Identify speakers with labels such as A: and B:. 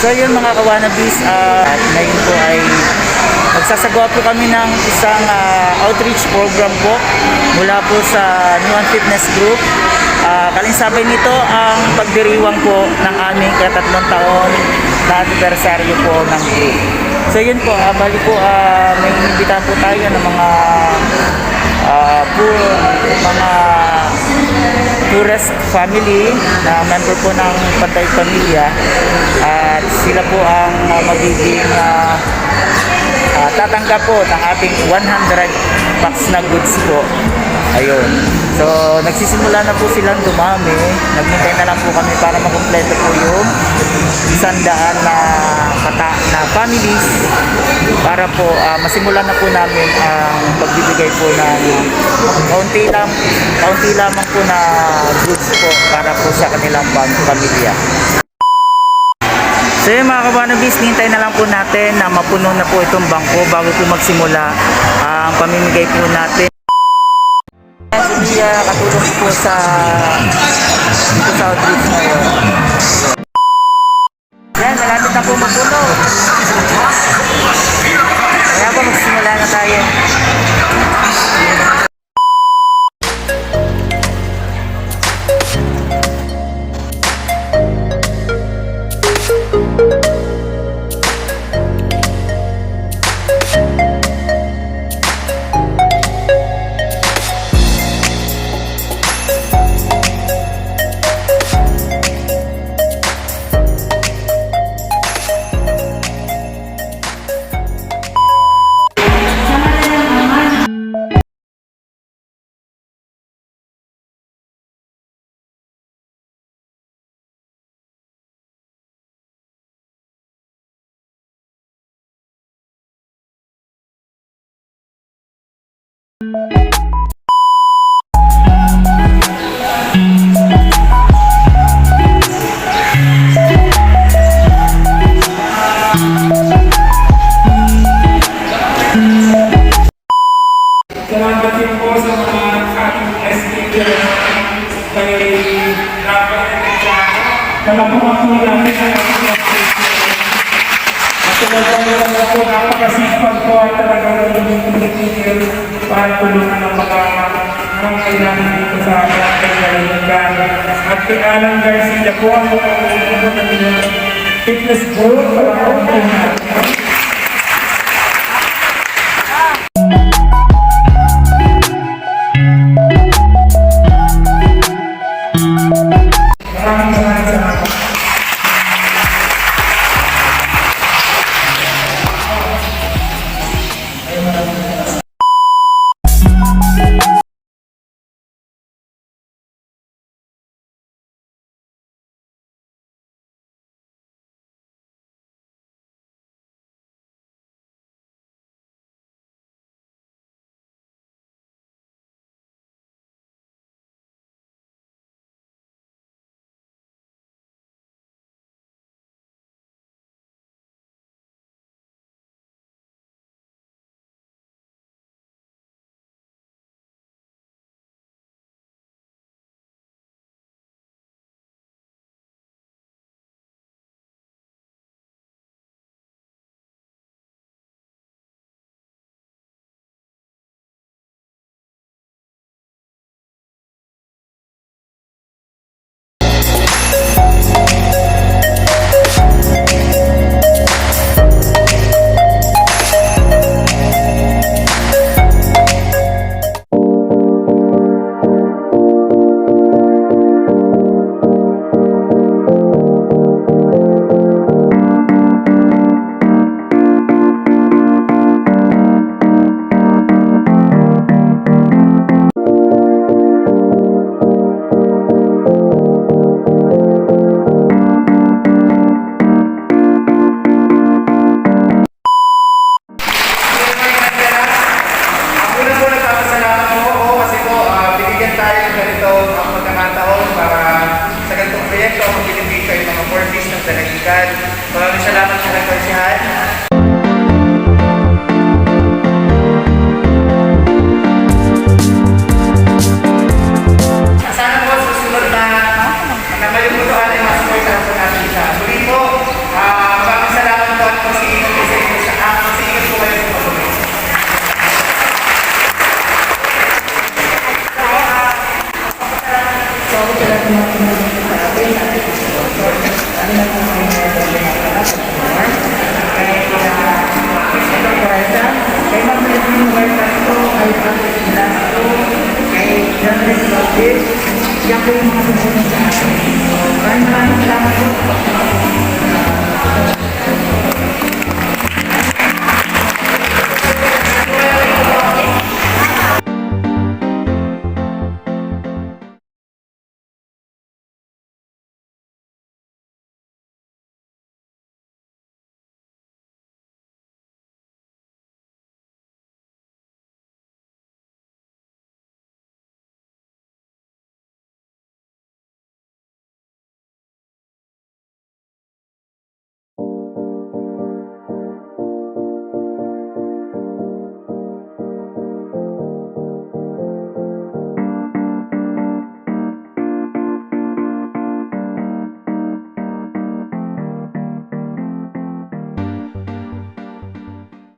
A: So yun mga kawanabis, at ngayon po ay magsasagawa po kami ng isang outreach program po mula po sa Nuan Fitness Group. Kalinsabay nito ang pagdiriwang po ng aming katatlong taon na anibersaryo po ng group. So yun po, bali po may inimbitahan po tayo ng mga tourist family na member po ng Panday Pamilya, at sila po ang magiging tatanggap po ng ating 100 packs na goods po. Ayun. So, nagsisimula na po silang dumami. Naghintay na lang po kami para makumpleto po yung 100 na families para po masimulan na po namin ang pagbibigay po ng kaunti lamang po na goods po para po sa kanilang pamilya. So yun mga kabanabis, hintay na lang po natin na mapuno na po itong bangko bago po magsimula ang pamimigay po natin. Si Mia katulong po dito sa outreach ngayon. Yan, malapit na po mapuno. Kaya po magsimula na tayo.
B: Salamat din po sa mga ating SDR kay Rafael Estrada. Talagang po namin sa ating at talagang po napakasipag po at talagang nagtitigil para tulungan ng mga kailangan dito sa ating kailangan. At kay Alan Garcia po ang mga fitness group para po natin. Maraming salamat sa nagpansihan. Sana po susunod na ngayong butuan ay masuportahan po natin siya. Muli po,
C: kapatid. Yan po yung mga sumunod sa atin. Maraming salamat po.